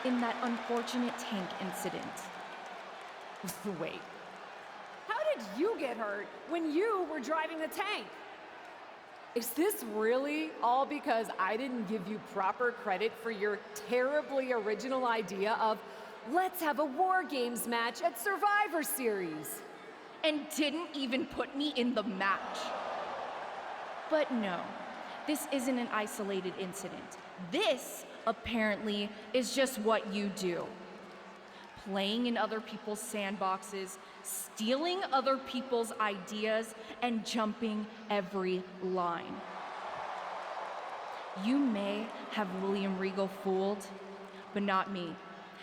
in that unfortunate tank incident. Wait, how did you get hurt when you were driving the tank? Is this really all because I didn't give you proper credit for your terribly original idea of, let's have a War Games match at Survivor Series? And didn't even put me in the match. But no, this isn't an isolated incident. This, apparently, is just what you do. Playing in other people's sandboxes, stealing other people's ideas, and jumping every line. You may have William Regal fooled, but not me,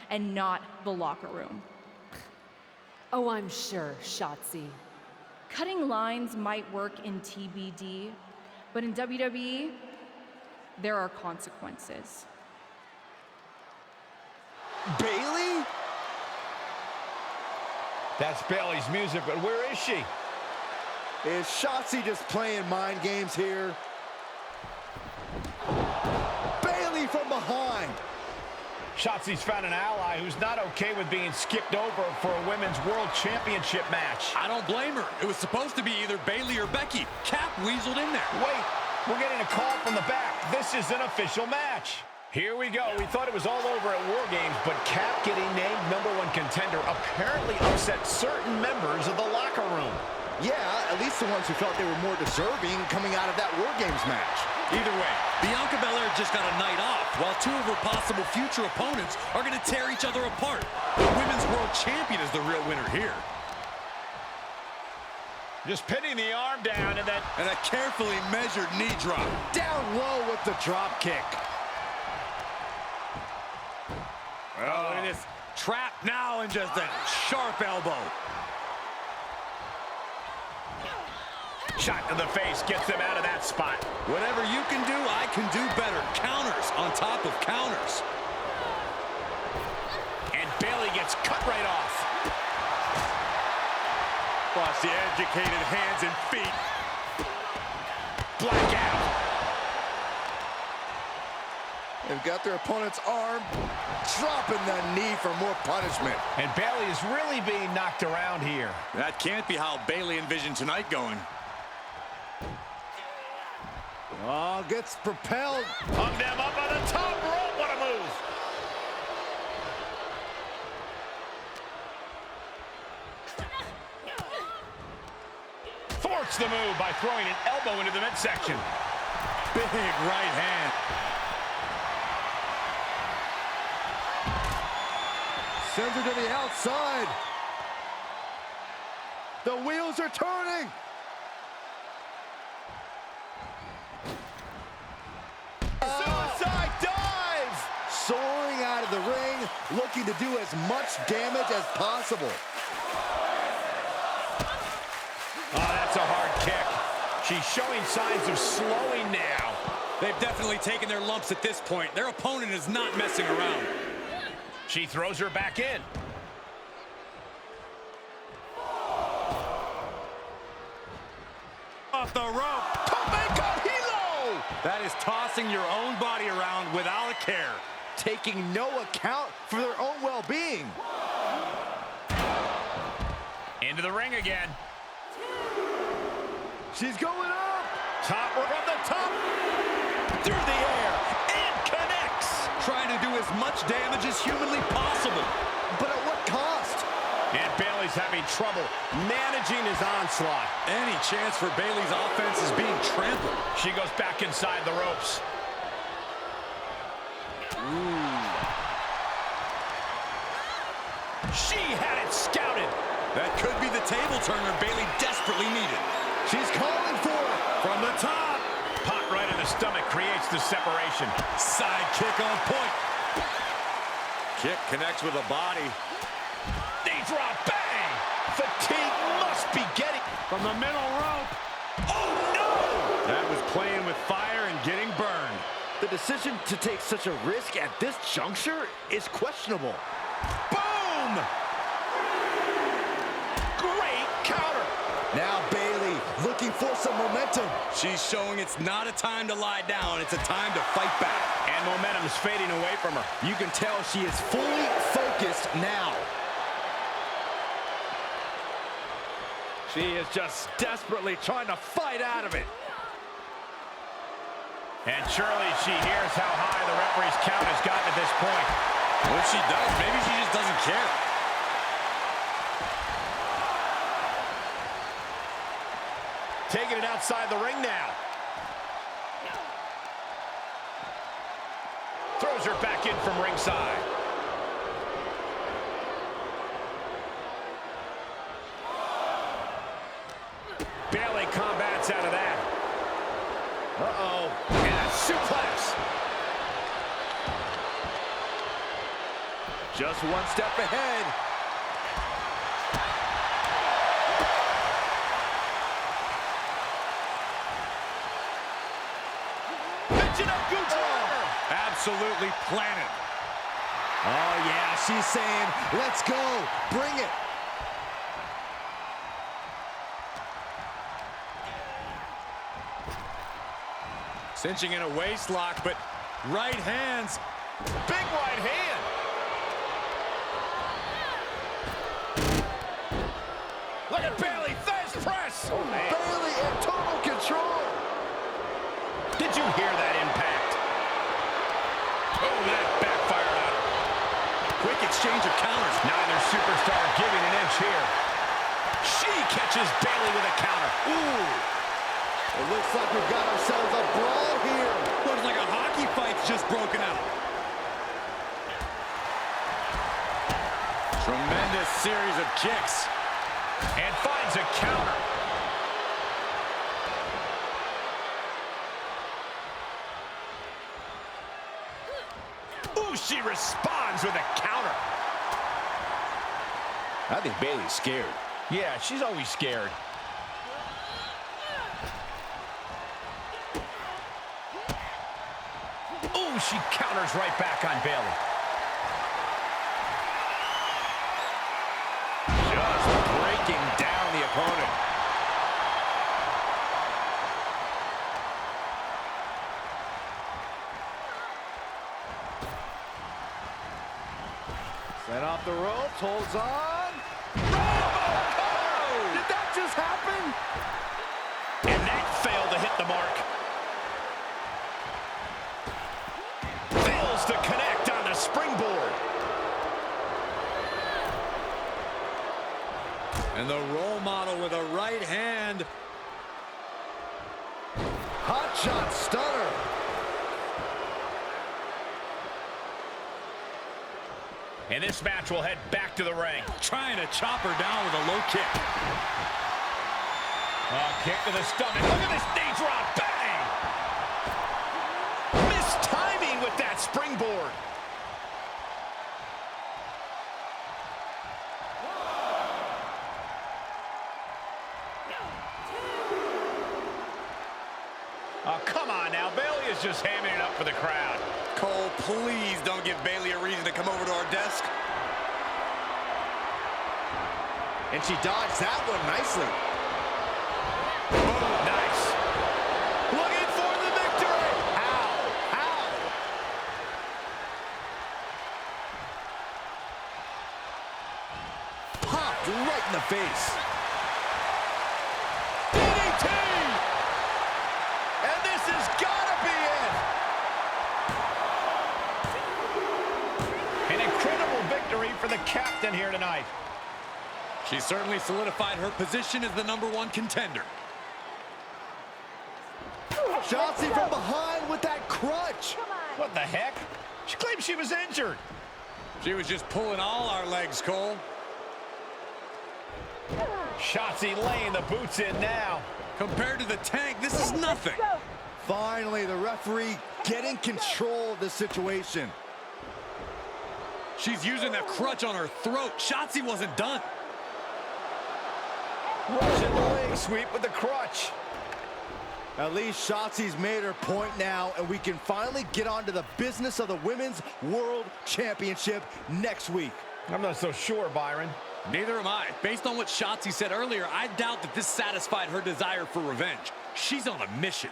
and not the locker room. Oh, I'm sure, Shotzi. Cutting lines might work in TBD, but in WWE, there are consequences. Bayley? That's Bayley's music, but where is she? Is Shotzi just playing mind games here? Bayley from behind. Shotzi's found an ally who's not okay with being skipped over for a Women's World Championship match. I don't blame her. It was supposed to be either Bayley or Becky. Cap weaseled in there. Wait, we're getting a call from the back. This is an official match. Here we go. We thought it was all over at War Games, but Cap getting named #1 contender apparently upset certain members of the locker room. Yeah, at least the ones who felt they were more deserving coming out of that War Games match. Either way, Bianca Belair just got a night off, while two of her possible future opponents are going to tear each other apart. The Women's World Champion is the real winner here. Just pinning the arm down and then... And a carefully measured knee drop. Down low with the drop kick. Oh, look at this. Trap now and just a sharp elbow. Shot to the face gets him out of that spot. Whatever you can do, I can do better. Counters on top of counters. And Bayley gets cut right off. Watch the educated hands and feet. Blackout. They've got their opponent's arm, dropping the knee for more punishment. And Bayley is really being knocked around here. That can't be how Bayley envisioned tonight going. Oh, gets propelled. Hung them up on the top rope. What a move. Thwarts the move by throwing an elbow into the midsection. Big right hand. Sends her to the outside. The wheels are turning. Suicide dive! Soaring out of the ring, looking to do as much damage as possible. Oh, that's a hard kick. She's showing signs of slowing now. They've definitely taken their lumps at this point. Their opponent is not messing around. She throws her back in. Off the rope. Tope Hilo! That is tossing your own body around without a care. Taking no account for their own well-being. Into the ring again. She's going up. Top from the top. Through the air. And connects. Trying to do as much damage as humanly possible. But at what cost? And Bayley's having trouble managing his onslaught. Any chance for Bayley's offense is being trampled. She goes back inside the ropes. Ooh. She had it scouted. That could be the table turner Bayley desperately needed. She's calling for it. From the top. Pot right in the stomach creates the separation. Side kick on point. Kick connects with the body. Knee drop, bang! Fatigue must be getting... From the middle rope. Oh, no! That was playing with fire and getting burned. The decision to take such a risk at this juncture is questionable. Boom! Great counter. Now Bayley looking looking for some momentum. She's showing it's not a time to lie down. It's a time to fight back. And momentum's fading away from her. You can tell she is fully focused now. She is just desperately trying to fight out of it. And surely she hears how high the referee's count has gotten at this point. Well, if she does, maybe she just doesn't care. Taking it outside the ring now. Throws her back in from ringside. Bayley combats out of that. Uh-oh. And a suplex. Just one step ahead. Absolutely planted. Oh, yeah, she's saying, let's go, bring it. Cinching in a waist lock, but right hands. Big right hand. Look at Bayley, fast press. Oh, man. Bayley in total control. Did you hear that impact? Oh, that backfired on her. Quick exchange of counters. Neither superstar giving an inch here. She catches Bayley with a counter. Ooh. It looks like we've got ourselves a brawl here. Looks like a hockey fight's just broken out. Tremendous series of kicks. And finds a counter. Ooh, she responds with a counter. I think Bayley's scared. Yeah, she's always scared. Ooh, she counters right back on Bayley. Just breaking down the opponent. Set off the ropes, holds on. Oh! Did that just happen? And that failed to hit the mark. Fails to connect on the springboard. And the role model with a right hand. Hot shot stunner. And this match will head back to the ring. Trying to chop her down with a low kick. Kick to the stomach. Look at this knee drop. Bang! Missed timing with that springboard. Oh, come on now. Bayley is just hamming it up for the crowd. Cole, please don't give Bayley a reason to come over to our desk. And she dodged that one nicely. Boom, nice. Looking for the victory. How? How? Popped right in the face. DDT! And this has got to be it. An incredible victory for the captain here tonight. She certainly solidified her position as the #1 contender. Shotzi from behind with that crutch. What the heck? She claims she was injured. She was just pulling all our legs, Cole. Shotzi laying the boots in now. Compared to the Tank, this is nothing. Finally, the referee getting control of the situation. She's using that crutch on her throat. Shotzi wasn't done. Russian leg sweep with the crutch. At least Shotzi's made her point now, and we can finally get on to the business of the Women's World Championship next week. I'm not so sure, Byron. Neither am I. Based on what Shotzi said earlier, I doubt that this satisfied her desire for revenge. She's on a mission.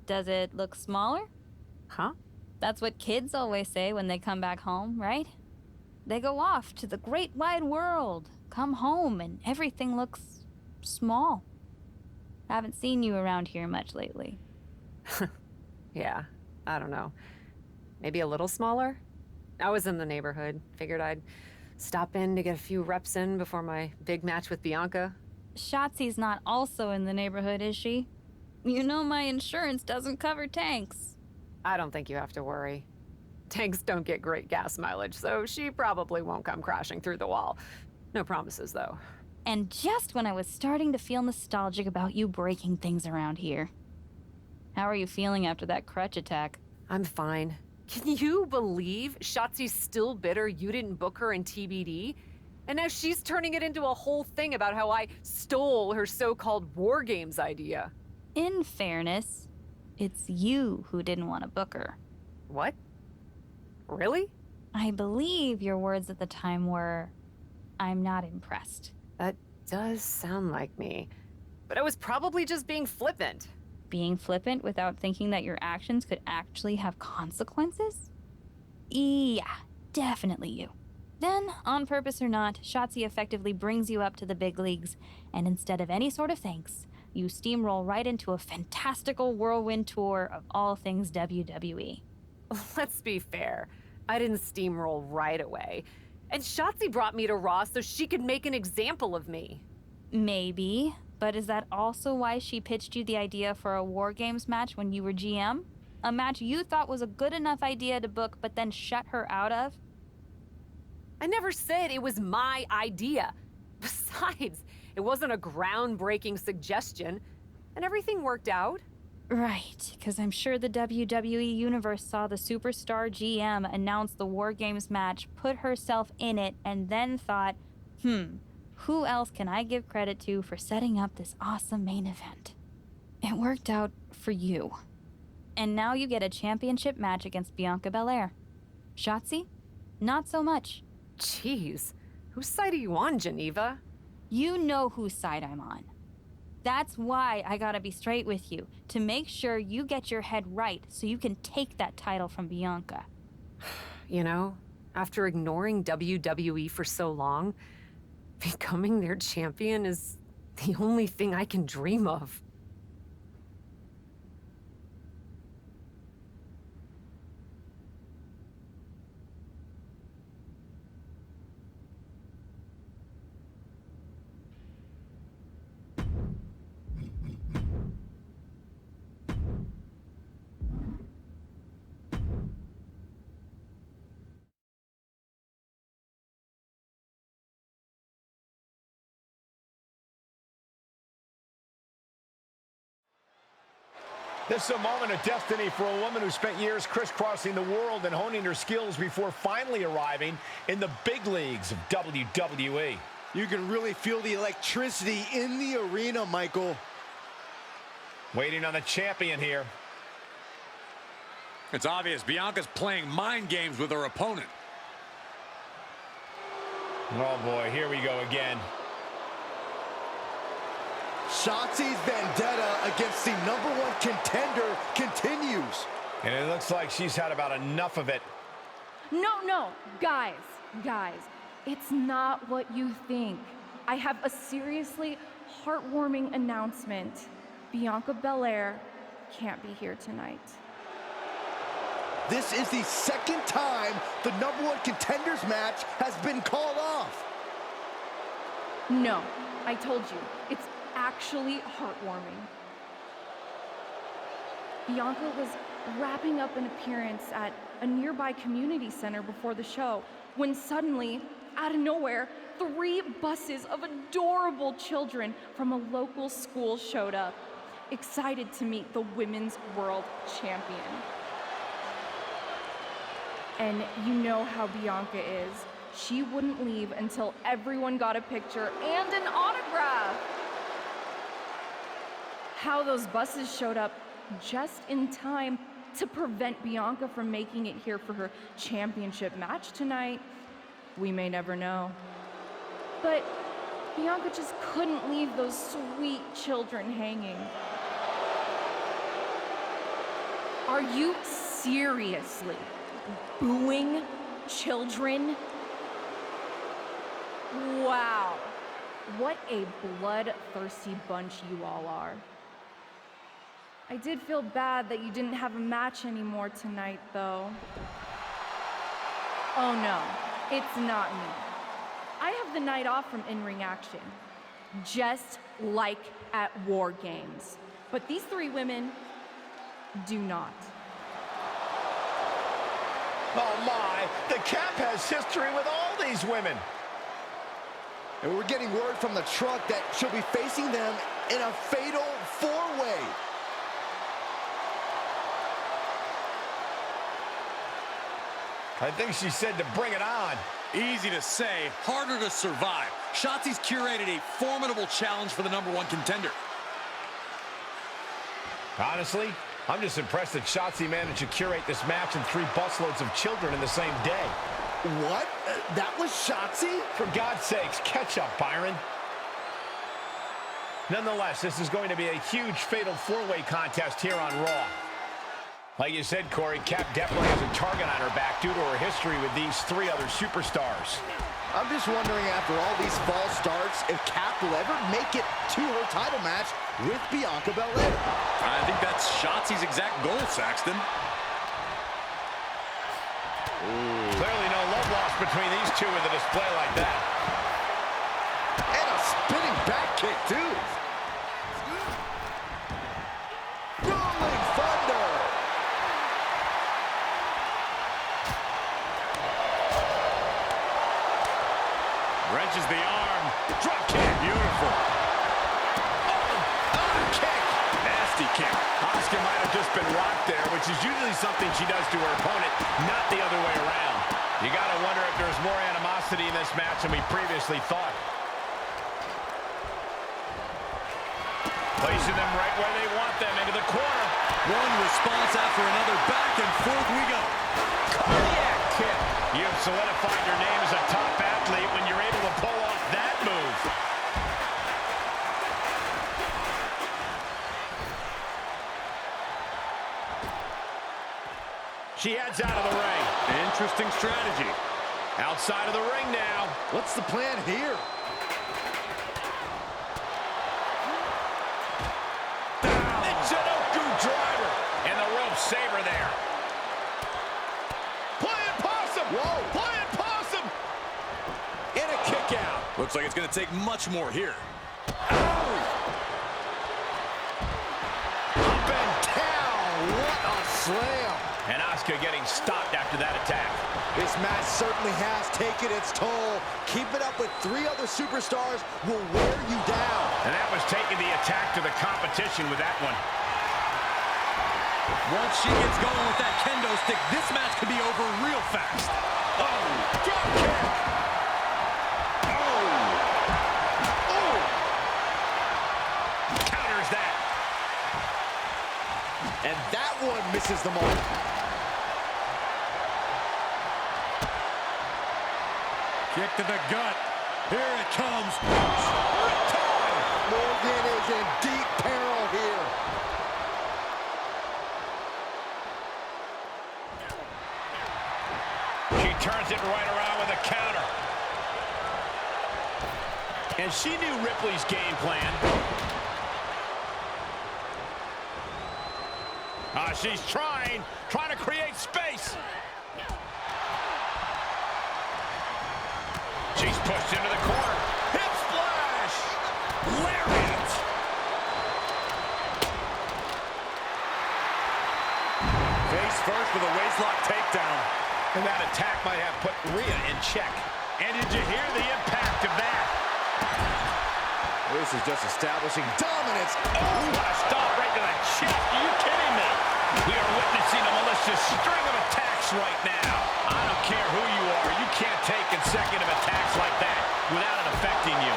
Does it look smaller? Huh? That's what kids always say when they come back home, right? They go off to the great wide world, come home, and everything looks small. Haven't seen you around here much lately. Yeah, I don't know. Maybe a little smaller? I was in the neighborhood. Figured I'd stop in to get a few reps in before my big match with Bianca. Shotzi's not also in the neighborhood, is she? You know my insurance doesn't cover tanks. I don't think you have to worry. Tanks don't get great gas mileage, so she probably won't come crashing through the wall. No promises, though. And just when I was starting to feel nostalgic about you breaking things around here. How are you feeling after that crutch attack? I'm fine. Can you believe Shotzi's still bitter you didn't book her in TBD? And now she's turning it into a whole thing about how I stole her so-called War Games idea. In fairness, it's you who didn't want to book her. What? Really? I believe your words at the time were, "I'm not impressed." That does sound like me. But I was probably just being flippant. Being flippant without thinking that your actions could actually have consequences? Yeah, definitely you. Then, on purpose or not, Shotzi effectively brings you up to the big leagues, and instead of any sort of thanks, you steamroll right into a fantastical whirlwind tour of all things WWE. Let's be fair. I didn't steamroll right away. And Shotzi brought me to Raw so she could make an example of me. Maybe, but is that also why she pitched you the idea for a War Games match when you were GM? A match you thought was a good enough idea to book but then shut her out of? I never said it was my idea. Besides, it wasn't a groundbreaking suggestion, and everything worked out. Right, because I'm sure the WWE Universe saw the superstar GM announce the War Games match, put herself in it, and then thought, who else can I give credit to for setting up this awesome main event? It worked out for you. And now you get a championship match against Bianca Belair. Shotzi? Not so much. Jeez, whose side are you on, Geneva? You know whose side I'm on. That's why I gotta be straight with you, to make sure you get your head right so you can take that title from Bianca. You know, after ignoring WWE for so long, becoming their champion is the only thing I can dream of. This is a moment of destiny for a woman who spent years crisscrossing the world and honing her skills before finally arriving in the big leagues of WWE. You can really feel the electricity in the arena, Michael. Waiting on the champion here. It's obvious Bianca's playing mind games with her opponent. Oh boy, here we go again. Shotzi's vendetta against the #1 contender continues. And it looks like she's had about enough of it. No, guys, it's not what you think. I have a seriously heartwarming announcement. Bianca Belair can't be here tonight. This is the second time the #1 contenders match has been called off. No, I told you, it's actually heartwarming. Bianca was wrapping up an appearance at a nearby community center before the show when suddenly, out of nowhere, 3 buses of adorable children from a local school showed up, excited to meet the Women's World Champion. And you know how Bianca is. She wouldn't leave until everyone got a picture and an autograph. How those buses showed up just in time to prevent Bianca from making it here for her championship match tonight, we may never know. But Bianca just couldn't leave those sweet children hanging. Are you seriously booing children? Wow, what a bloodthirsty bunch you all are. I did feel bad that you didn't have a match anymore tonight, though. Oh no, it's not me. I have the night off from in-ring action, just like at War Games. But these 3 women do not. Oh my, the Cap has history with all these women. And we're getting word from the truck that she'll be facing them in a fatal 4-way. I think she said to bring it on. Easy to say, harder to survive. Shotzi's curated a formidable challenge for the #1 contender. Honestly, I'm just impressed that Shotzi managed to curate this match and 3 busloads of children in the same day. What? That was Shotzi? For God's sakes, catch up, Byron. Nonetheless, this is going to be a huge fatal 4-way contest here on Raw. Like you said, Corey, Cap definitely has a target on her back due to her history with these 3 other superstars. I'm just wondering, after all these false starts, if Cap will ever make it to her title match with Bianca Belair. I think that's Shotzi's exact goal, Saxton. Clearly no love lost between these 2 with a display like that. And a spinning back kick, too. Rolling Thunder. Wrenches the arm. Drop kick. Beautiful. Kick. Nasty kick. Asuka might have just been rocked there, which is usually something she does to her opponent, not the other way around. You gotta wonder if there's more animosity in this match than we previously thought. Placing them right where they want them, into the corner. One response after another. Back and forth we go. Cardiac kick. You've solidified your name as a top athlete when you're able to pull off that move. She heads out of the ring. Interesting strategy. Outside of the ring now. What's the plan here? Michinoku driver. And the rope saver there. Playing possum. Whoa. Playing possum. And a kick out. Looks like it's going to take much more here. Up and down. What a slam. And Asuka getting stopped after that attack. This match certainly has taken its toll. Keep it up with 3 other superstars will wear you down. And that was taking the attack to the competition with that one. Once she gets going with that kendo stick, this match could be over real fast. Oh, drop kick. Oh. Oh. Counters that. And that one misses the mark. Kick to the gut. Here it comes. Morgan is in deep peril here. She turns it right around with a counter. And she knew Ripley's game plan. She's trying to create space. She's pushed into the corner. Hip splash. Lariat. Face first with a waistlock takedown. And that attack might have put Rhea in check. And did you hear the impact of that? This is just establishing dominance. Oh, what a stop right to the chest. Are you kidding me? We are witnessing a malicious string of attacks right now. I don't care who you are. You can't take consecutive attacks like that without it affecting you.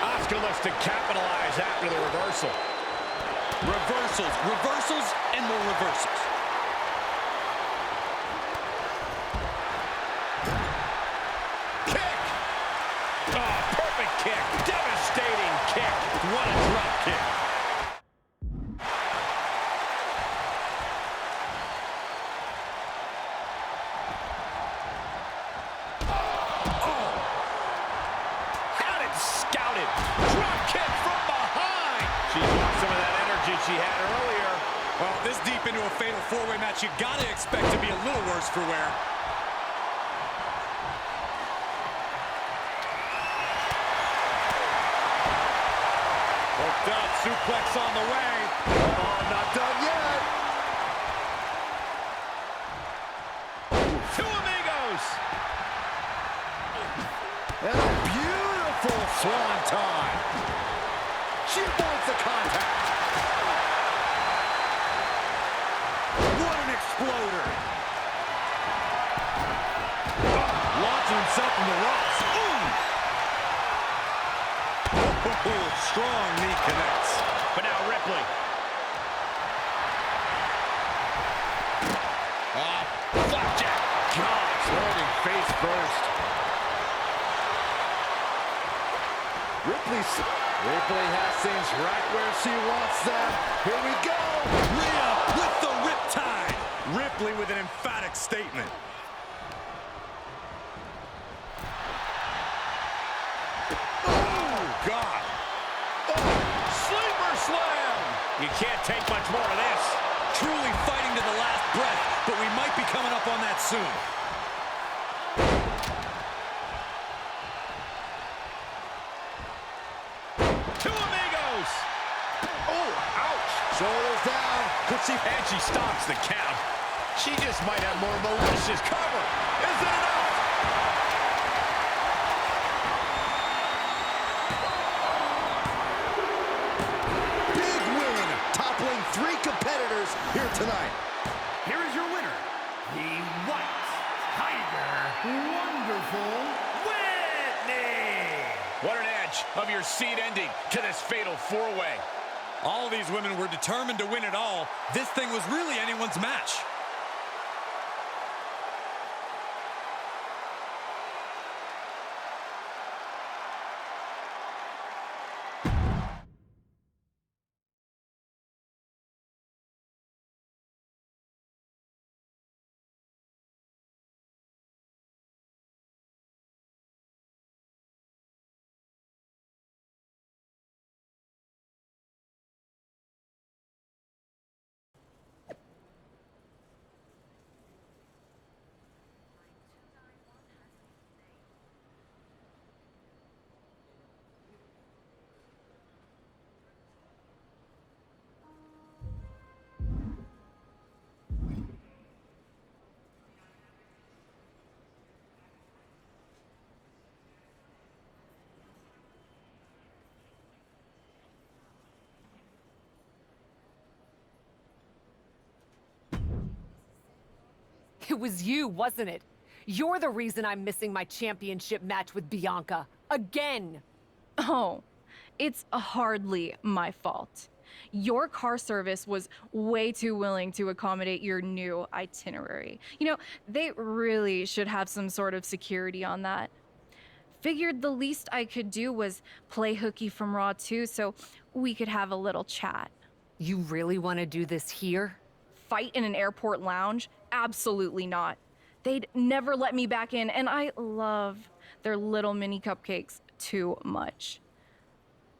Asuka looks to capitalize after the reversal. Reversals, reversals, and more reversals. Kick! Oh, perfect kick. Devastating kick. What a drop kick. Had it scouted. Drop kick from behind. She's lost some of that energy she had earlier. Well, this deep into a fatal four-way match, you gotta expect to be a little worse for wear. Hooked up, suplex on the way. Oh, not done yet. Two amigos. And a beautiful swanton. She avoids the contact. What an exploder! Launching himself from the ropes. Ooh! Strong knee connects. But now Ripley. Flapjack. God, Landing face first. Ripley has things right where she wants them. Here we go. Rhea with the riptide. Ripley with an emphatic statement. Oh, God. sleeper slam. You can't take much more of this. Truly fighting to the last breath, but we might be coming up on that soon. Two amigos. Oh, ouch. Shoulders down. Could she? And she stops the count. She just might have more malicious cover. Is it enough? Big win. Toppling 3 competitors here tonight. Here is your winner, the White Tiger Wonderful Whitney. What an edge of your seed ending to this fatal four-way. All these women were determined to win it all. This thing was really anyone's match. It was you, wasn't it? You're the reason I'm missing my championship match with Bianca. Again! Oh, it's hardly my fault. Your car service was way too willing to accommodate your new itinerary. You know, they really should have some sort of security on that. Figured the least I could do was play hooky from Raw 2 so we could have a little chat. You really want to do this here? Fight in an airport lounge? Absolutely not. they'd never let me back in, and I love their little mini cupcakes too much.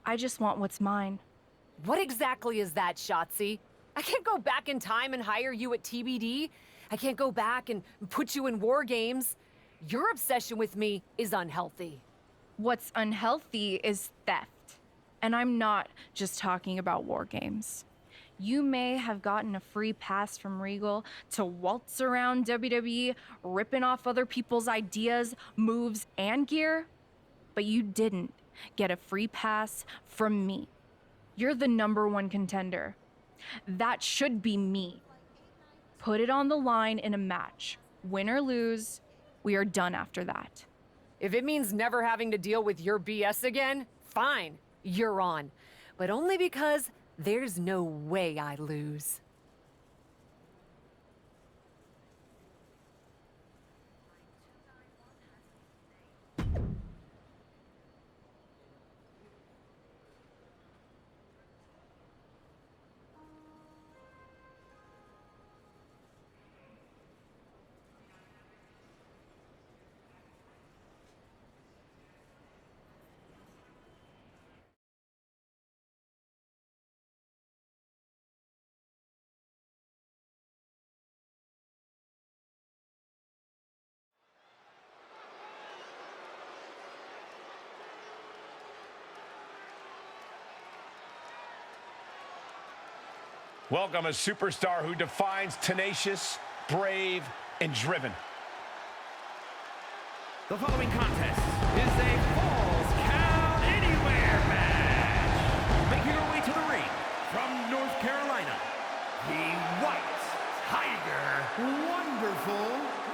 I just want what's mine. What exactly is that, Shotzi? I can't go back in time and hire you at TBD. I can't go back and put you in War Games. Your obsession with me is unhealthy. What's unhealthy is theft. And I'm not just talking about War Games. You may have gotten a free pass from Regal to waltz around WWE, ripping off other people's ideas, moves, and gear, but you didn't get a free pass from me. You're the #1 contender. That should be me. Put it on the line in a match. Win or lose, we are done after that. If it means never having to deal with your BS again, fine, you're on. But only because there's no way I lose. Welcome a superstar who defines tenacious, brave, and driven. The following contest is a Falls Count Anywhere match. Making her way to the ring from North Carolina, the White Tiger, Wonderful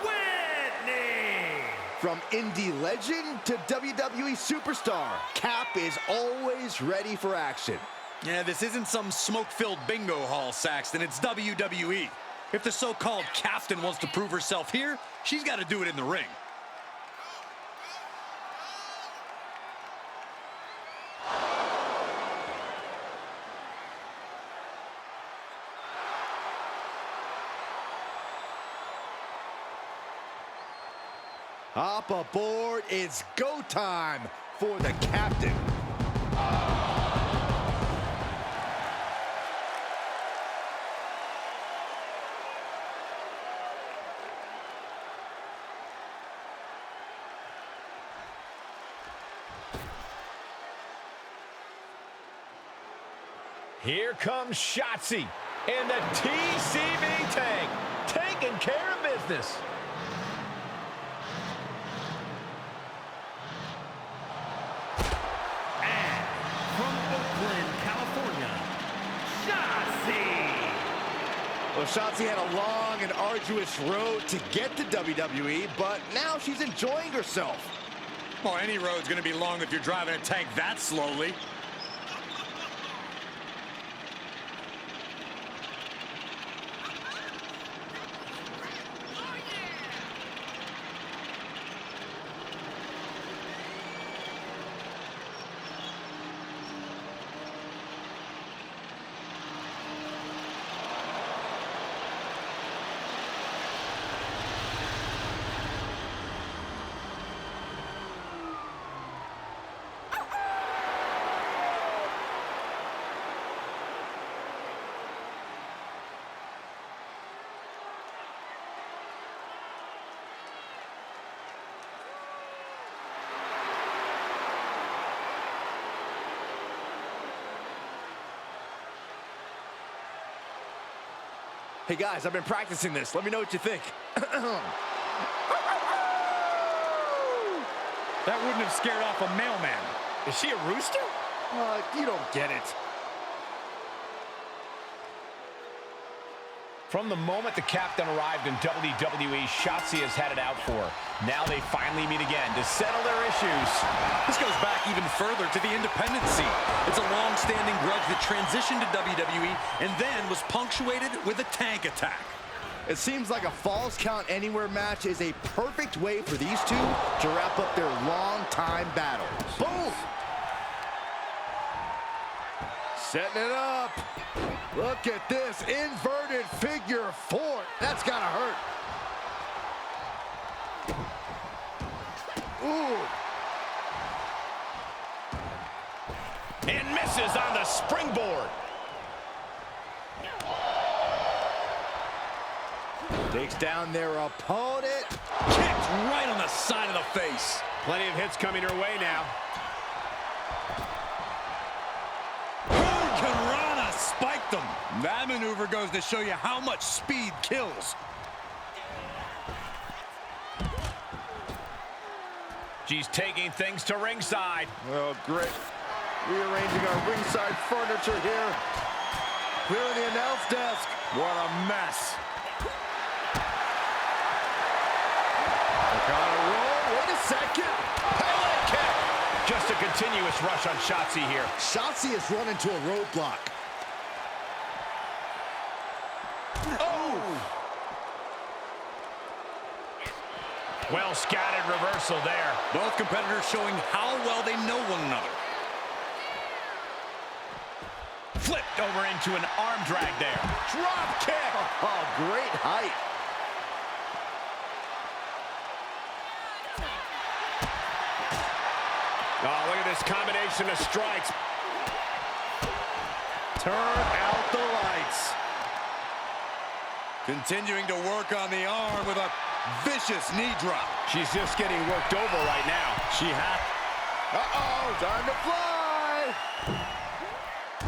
Whitney. From indie legend to WWE superstar, Cap is always ready for action. Yeah, this isn't some smoke-filled bingo hall, Saxton. It's WWE. If the so-called captain wants to prove herself here, she's got to do it in the ring. Up aboard, it's go time for the captain. Here comes Shotzi in the TCB tank, taking care of business. And from Oakland, California, Shotzi. Well, Shotzi had a long and arduous road to get to WWE, but now she's enjoying herself. Well, any road's going to be long if you're driving a tank that slowly. Hey guys, I've been practicing this. Let me know what you think. That wouldn't have scared off a mailman. Is she a rooster? You don't get it. From the moment the captain arrived in WWE, Shotzi has had it out for her. Now they finally meet again to settle their issues. This goes back even further to the independent scene. It's a long-standing grudge that transitioned to WWE and then was punctuated with a tank attack. It seems like a Falls Count Anywhere match is a perfect way for these two to wrap up their long-time battle. Boom! Setting it up. Look at this inverted figure four. That's gotta hurt. Ooh. And misses on the springboard. Takes down their opponent. Kicked right on the side of the face. Plenty of hits coming her way now. Hurricanrana spiked them. That maneuver goes to show you how much speed kills. She's taking things to ringside. Oh, great. Rearranging our ringside furniture here. Clearing the announce desk. What a mess. Got a roll. Wait a second. Pele kick. Just a continuous rush on Shotzi here. Shotzi has run into a roadblock. Oh! Well scattered reversal there. Both competitors showing how well they know one another. Flipped over into an arm drag there. Drop kick. Oh, great height. Oh, look at this combination of strikes. Turn out the lights. Continuing to work on the arm with a vicious knee drop. She's just getting worked over right now. She had. Uh-oh, time to fly.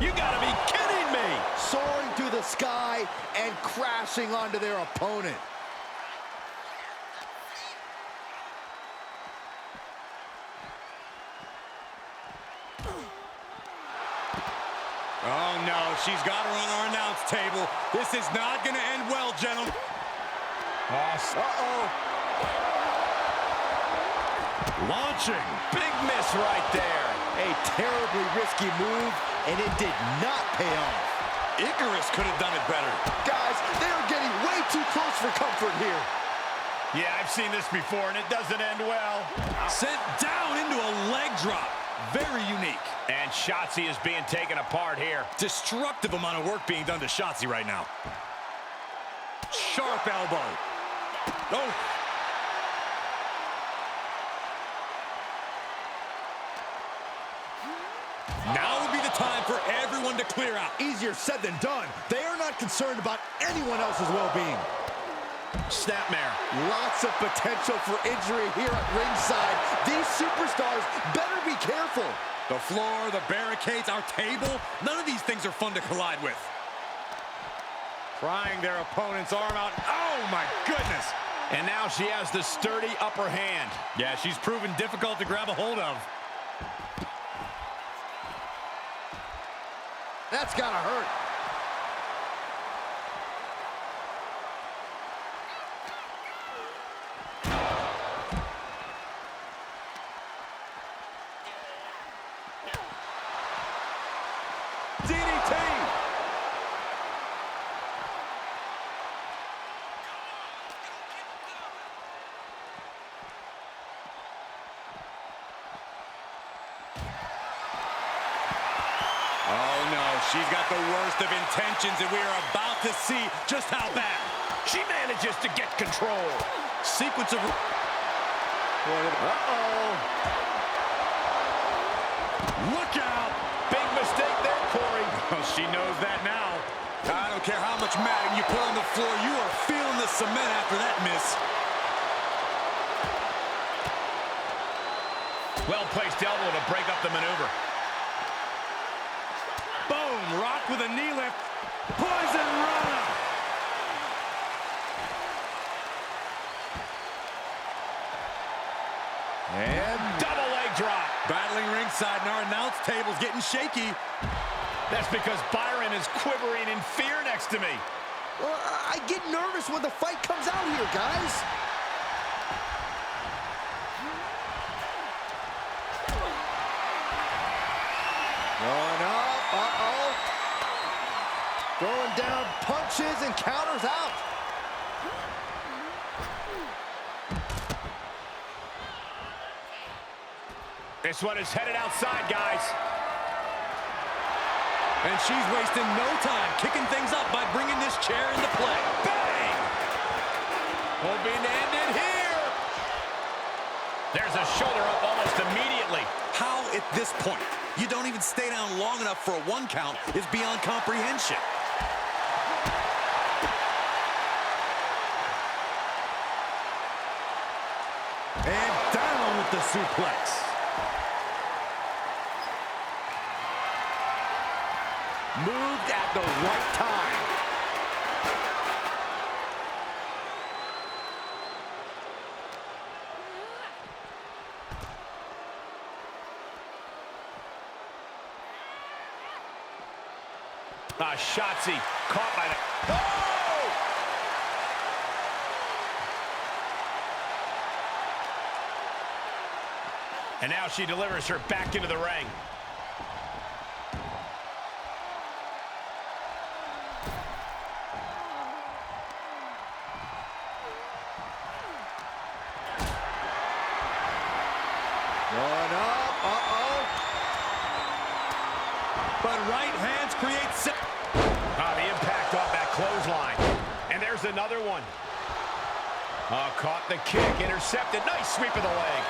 You gotta be kidding me. Soaring through the sky and crashing onto their opponent. Oh, no. She's got her on our announce table. This is not going to end well, gentlemen. Uh-oh. Launching. Big miss right there. A terribly risky move, and it did not pay off. Icarus could have done it better. Guys, they are getting way too close for comfort here. Yeah, I've seen this before, and it doesn't end well. Sent down into a leg drop. Very unique. And Shotzi is being taken apart here. Destructive amount of work being done to Shotzi right now. Sharp elbow. Oh. Now would be the time for everyone to clear out. Easier said than done. They are not concerned about anyone else's well-being. Snapmare. Lots of potential for injury here at ringside. These superstars better be careful. The floor, the barricades, our table, none of these things are fun to collide with. Prying their opponent's arm out. Oh, my goodness. And now she has the sturdy upper hand. Yeah, she's proven difficult to grab a hold of. That's gotta hurt. DDT! Oh no, she's got the worst of intentions, and we are about to see just how bad. She manages to get control. Sequence of... Uh-oh. Look out! Big mistake there, Corey. Oh, she knows that now. I don't care how much matting you put on the floor, you are feeling the cement after that miss. Well-placed elbow to break up the maneuver. Boom! Rock with a knee lift. Poison Rana! And Double leg drop. Battling ringside, and our announce table's getting shaky. That's because Byron is quivering in fear next to me. well, I get nervous when the fight comes out here, guys. Going up, uh-oh. Throwing down punches and counters out. This one is headed outside, guys. And she's wasting no time kicking things up by bringing this chair into play. Bang! Hoping to end it here. There's a shoulder up almost immediately. How at this point you don't even stay down long enough for a 1 count is beyond comprehension. And down with the suplex. Moved at the right time. Shotzi caught by the... Oh! And now she delivers her back into the ring. Going up, But right hands create... The impact off that clothesline. And there's another one. Caught the kick, intercepted. Nice sweep of the leg.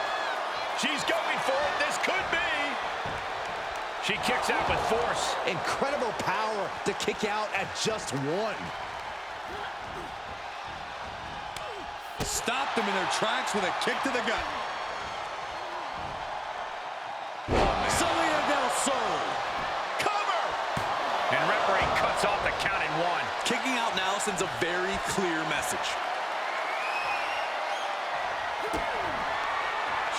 She's going for it. This could be. She kicks out with force. Incredible power to kick out at just 1. Stopped them in their tracks with a kick to the gut. Selena Del Sol. Cover! And referee cuts off the count in 1. Kicking out now sends a very clear message.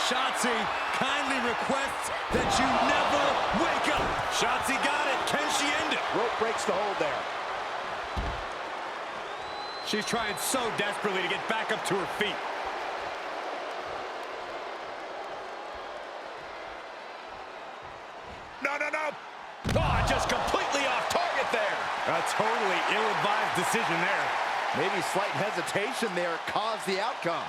Shotzi kindly requests that you never wake up. Shotzi got it. Can she end it? Rope breaks the hold there. She's trying so desperately to get back up to her feet. No. Oh, just completely off target there. A totally ill-advised decision there. Maybe slight hesitation there caused the outcome.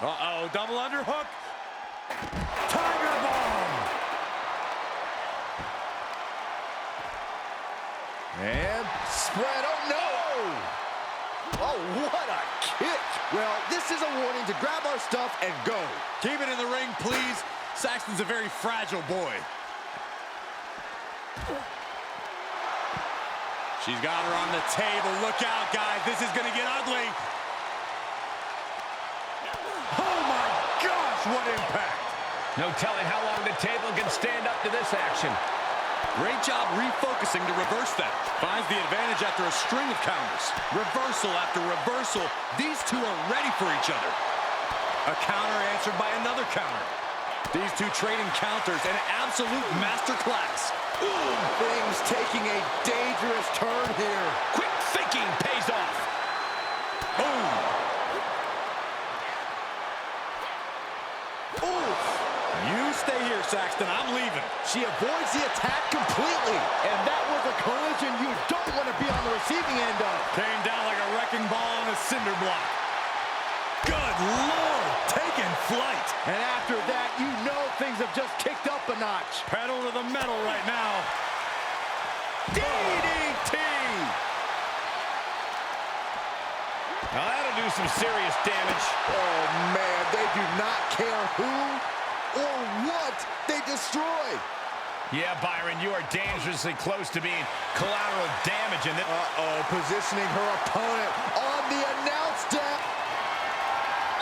Uh-oh, double underhook. Tiger Bomb! And spread, oh no! Oh, what a kick! Well, this is a warning to grab our stuff and go. Keep it in the ring, please. Saxton's a very fragile boy. She's got her on the table. Look out, guys. This is going to get ugly. Oh my gosh, what impact! No telling how long the table can stand up to this action. Great job refocusing to reverse that. Finds the advantage after a string of counters. Reversal after reversal. These two are ready for each other. A counter answered by another counter. These two trading counters, an absolute masterclass. Ooh, things taking a dangerous turn here. Quick thinking pays off. Boom. Ooh. You stay here, Saxton. I'm leaving. She avoids the attack completely. And that was a collision you don't want to be on the receiving end of. Came down like a wrecking ball on a cinder block. Good Lord, taking flight. And after that, you know things have just kicked up a notch. Pedal to the metal right now. DDT! Now that'll do some serious damage. Oh, man, they do not care who or what they destroy. Yeah, Byron, you are dangerously close to being collateral damage in this. Positioning her opponent on the announce desk.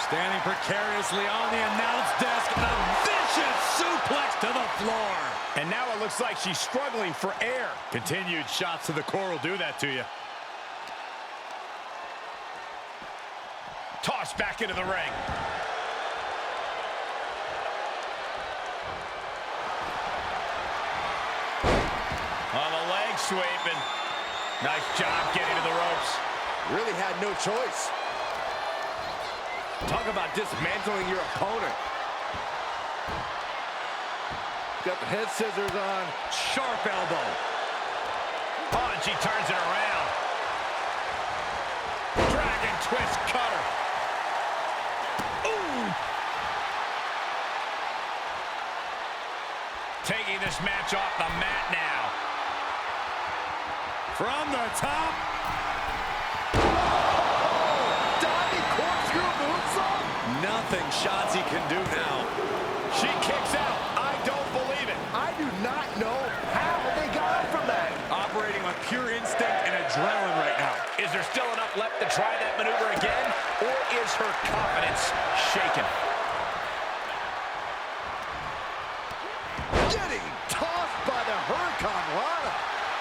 Standing precariously on the announce desk, and a vicious suplex to the floor. And now it looks like she's struggling for air. Continued shots to the core will do that to you. Tossed back into the ring. On the leg sweeping. Nice job getting to the ropes. Really had no choice. Talk about dismantling your opponent. Got the head scissors on. Sharp elbow. Oh, and she turns it around. Dragon twist cutter. this match off the mat now. From the top. Diving corkscrew moonsault? Nothing Shotzi can do now. She kicks out. I don't believe it. I do not know how they got up from that. Operating on pure instinct and adrenaline right now. Is there still enough left to try that maneuver again? Or is her confidence shaken? Getting tossed by the Hurricane Rana.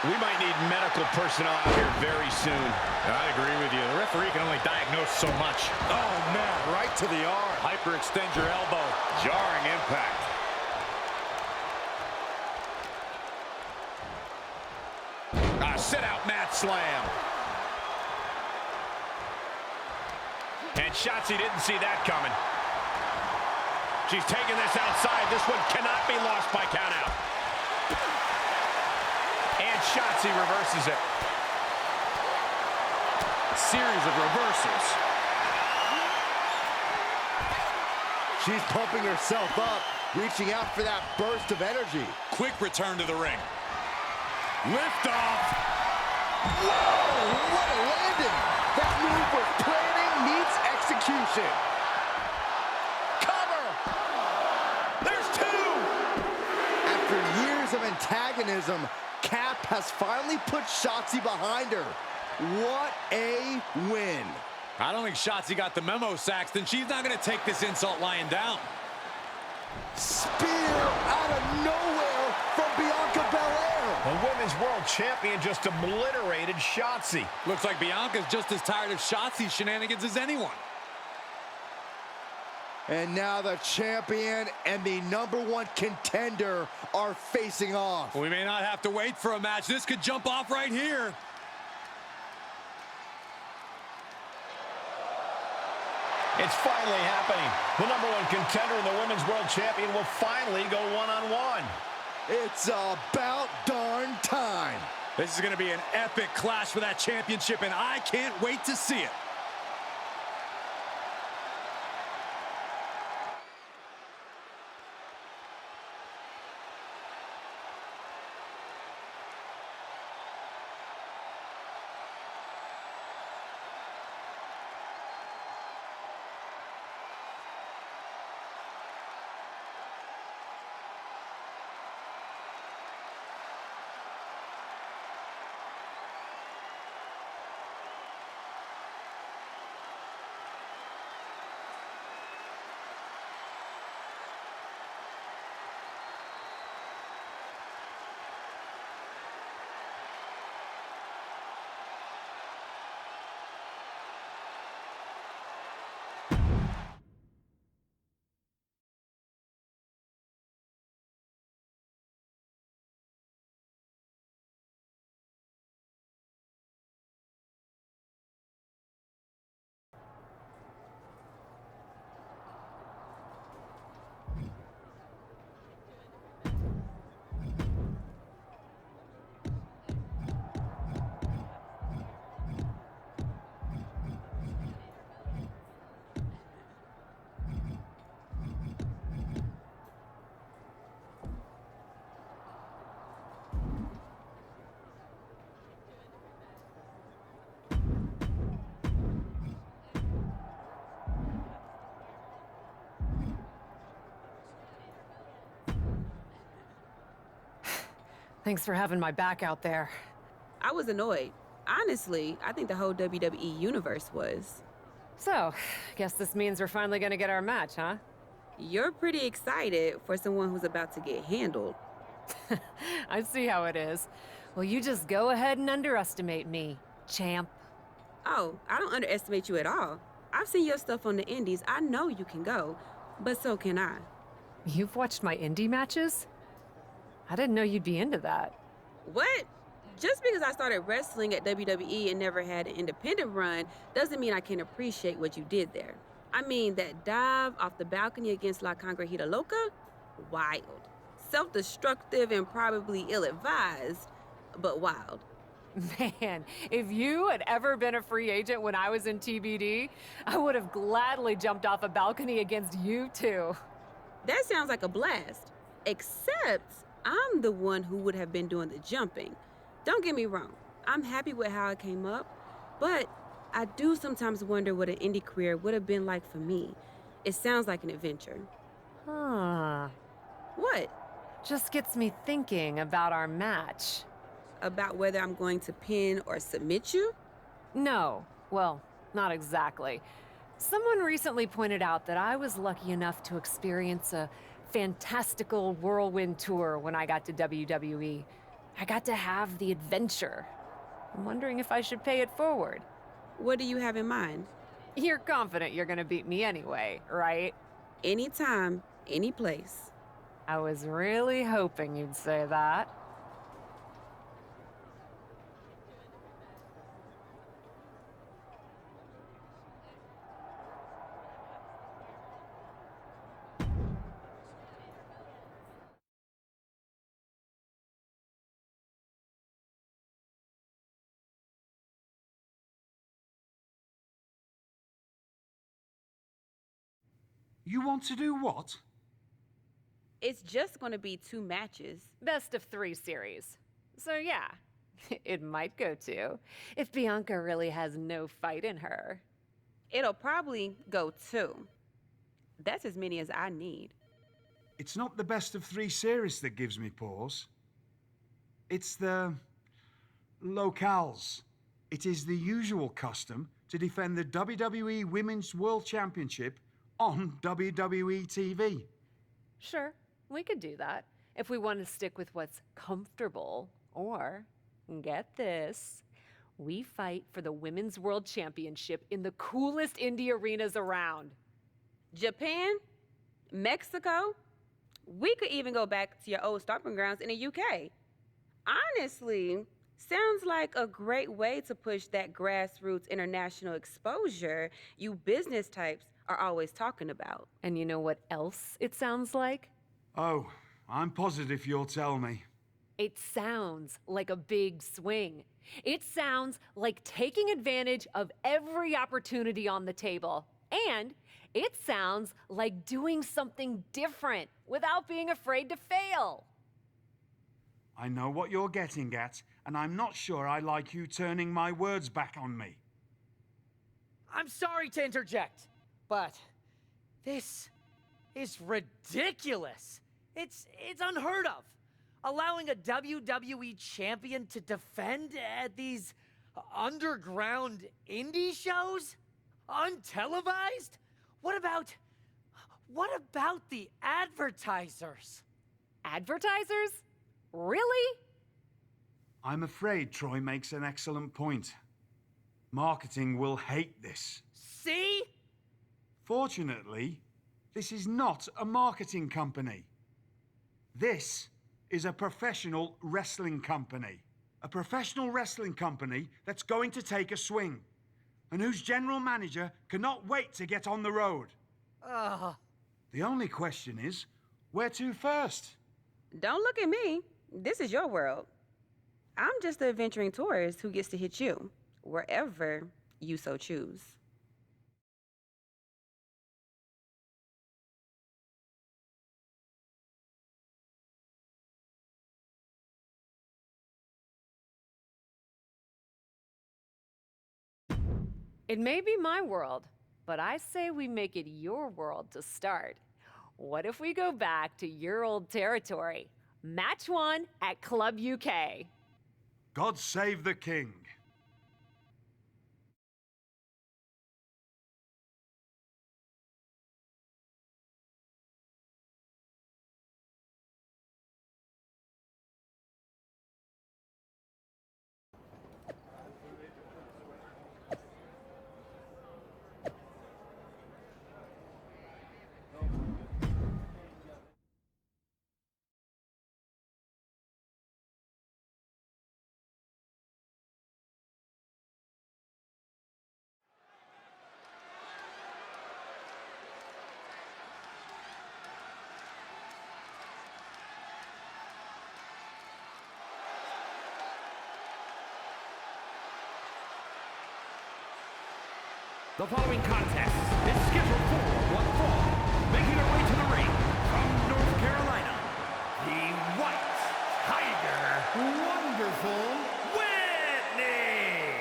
We might need medical personnel out here very soon. I agree with you. The referee can only diagnose so much. Oh, man, right to the arm. Hyperextend your elbow. Jarring impact. Sit-out mat slam. And Shotzi didn't see that coming. She's taking this outside. This one cannot be lost by countout. And Shotzi reverses it. Series of reversals. She's pumping herself up, reaching out for that burst of energy. Quick return to the ring. Lift off. Whoa, what a landing! That move was planning meets execution. Cover! There's two! After years of antagonism, Cap has finally put Shotzi behind her. What a win. I don't think Shotzi got the memo, Saxton. She's not going to take this insult lying down. Spear out of nowhere from Bianca Belair. The Women's World Champion just obliterated Shotzi. Looks like Bianca's just as tired of Shotzi's shenanigans as anyone. And now the champion and the #1 contender are facing off. We may not have to wait for a match. This could jump off right here. It's finally happening. The #1 contender and the Women's World Champion will finally go one-on-one. It's about darn time. This is going to be an epic clash for that championship, and I can't wait to see it. Thanks for having my back out there. I was annoyed. Honestly, I think the whole WWE universe was. So, guess this means we're finally gonna get our match, huh? You're pretty excited for someone who's about to get handled. I see how it is. Well, you just go ahead and underestimate me, champ. Oh, I don't underestimate you at all. I've seen your stuff on the indies. I know you can go, but so can I. You've watched my indie matches? I didn't know you'd be into that. What? Just because I started wrestling at WWE and never had an independent run doesn't mean I can't appreciate what you did there. I mean, that dive off the balcony against La Conquerida Loca? Wild. Self-destructive and probably ill-advised, but wild. Man, if you had ever been a free agent when I was in TBD, I would have gladly jumped off a balcony against you too. That sounds like a blast. Except I'm the one who would have been doing the jumping. Don't get me wrong, I'm happy with how it came up, but I do sometimes wonder what an indie career would have been like for me. It sounds like an adventure. Huh. What? Just gets me thinking about our match. About whether I'm going to pin or submit you? No. Well, not exactly. Someone recently pointed out that I was lucky enough to experience a fantastical whirlwind tour when I got to WWE. I got to have the adventure. I'm wondering if I should pay it forward. What do you have in mind? You're confident you're gonna beat me anyway, right? Anytime, any place. I was really hoping you'd say that. You want to do what? It's just going to be 2 matches. Best of 3 series. So yeah, it might go 2 if Bianca really has no fight in her. It'll probably go 2. That's as many as I need. It's not the best of 3 series that gives me pause. It's the locales. It is the usual custom to defend the WWE Women's World Championship on WWE TV. Sure, we could do that if we want to stick with what's comfortable. Or, get this, we fight for the Women's World Championship in the coolest indie arenas around. Japan? Mexico? We could even go back to your old stomping grounds in the UK. Honestly, sounds like a great way to push that grassroots international exposure you business types are always talking about. And you know what else it sounds like? Oh, I'm positive you'll tell me. It sounds like a big swing. It sounds like taking advantage of every opportunity on the table. And it sounds like doing something different without being afraid to fail. I know what you're getting at, and I'm not sure I like you turning my words back on me. I'm sorry to interject, but this is ridiculous. It's unheard of. Allowing a WWE champion to defend at these underground indie shows? Untelevised? What about the advertisers? Advertisers? Really? I'm afraid Troy makes an excellent point. Marketing will hate this. See? Fortunately, this is not a marketing company. This is a professional wrestling company. A professional wrestling company that's going to take a swing, and whose general manager cannot wait to get on the road. The only question is, where to first? Don't look at me. This is your world. I'm just the adventuring tourist who gets to hit you, wherever you so choose. It may be my world, but I say we make it your world to start. What if we go back to your old territory? Match 1 at Club UK. God save the king. The following contest is scheduled for one fall. Making her way to the ring from North Carolina, the White Tiger Wonderful Whitney.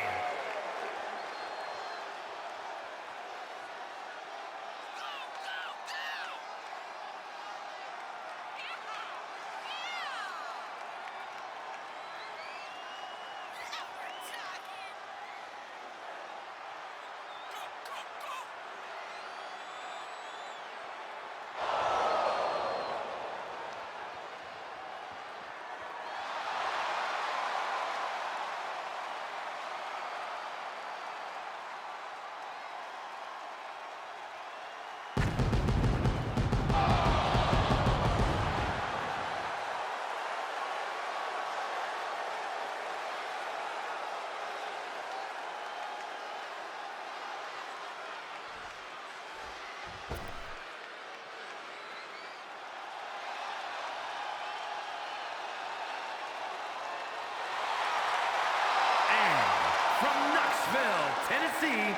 From Knoxville, Tennessee,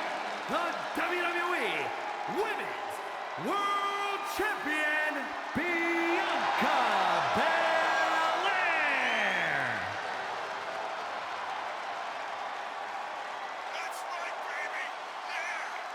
the WWE Women's World Champion, Bianca Belair. That's right, baby! Yeah!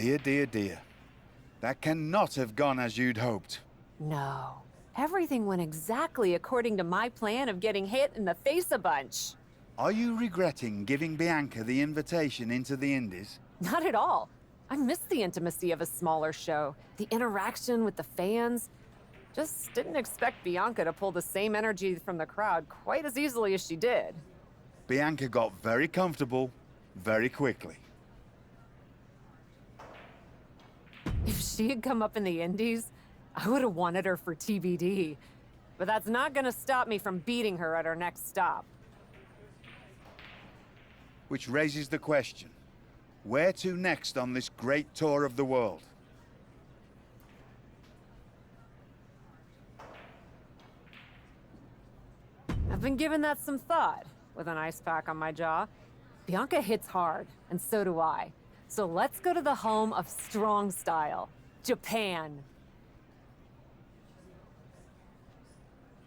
Dear, dear, dear. That cannot have gone as you'd hoped. No. Everything went exactly according to my plan of getting hit in the face a bunch. Are you regretting giving Bianca the invitation into the Indies? Not at all. I miss the intimacy of a smaller show, the interaction with the fans. Just didn't expect Bianca to pull the same energy from the crowd quite as easily as she did. Bianca got very comfortable very quickly. If she had come up in the Indies, I would have wanted her for TBD. But that's not gonna stop me from beating her at our next stop. Which raises the question, where to next on this great tour of the world? I've been giving that some thought, with an ice pack on my jaw. Bianca hits hard, and so do I. So let's go to the home of strong style, Japan.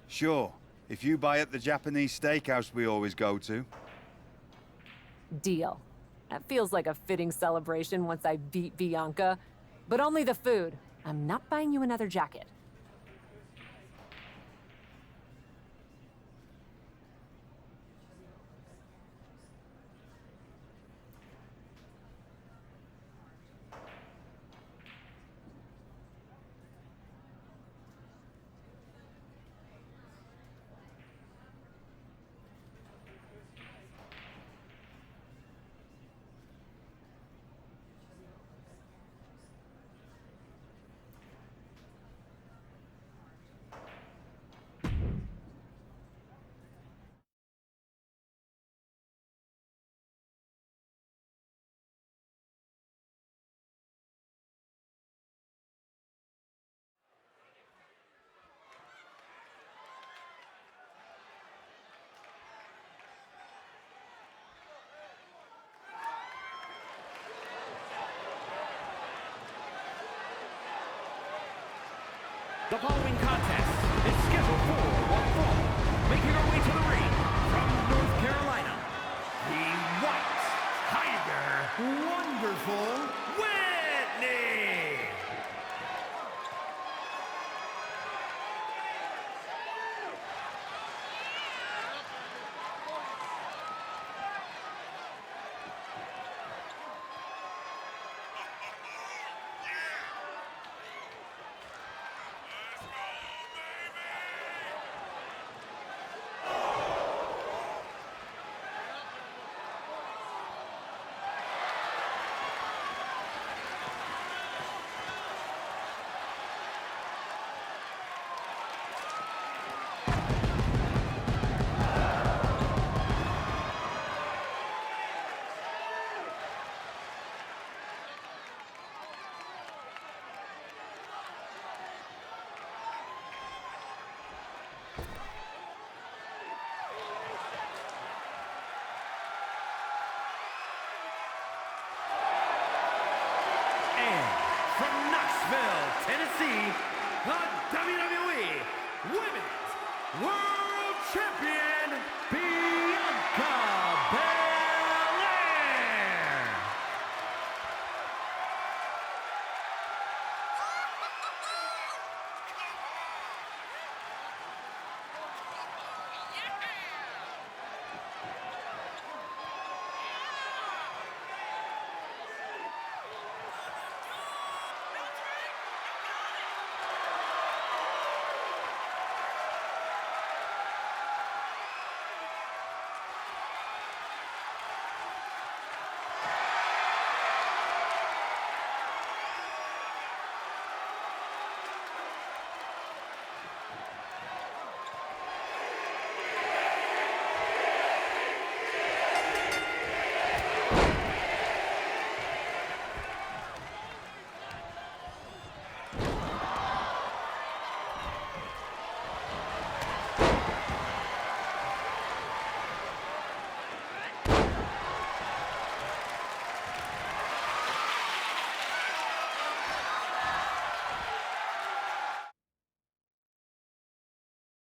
Sure, if you buy at the Japanese steakhouse we always go to. Deal. That feels like a fitting celebration once I beat Bianca. But only the food. I'm not buying you another jacket. The following contest is scheduled for one fall. Making our way to the ring from North Carolina, the White Tiger, Wonderful Whitney. From Knoxville, Tennessee, the WWE Women's World Champion,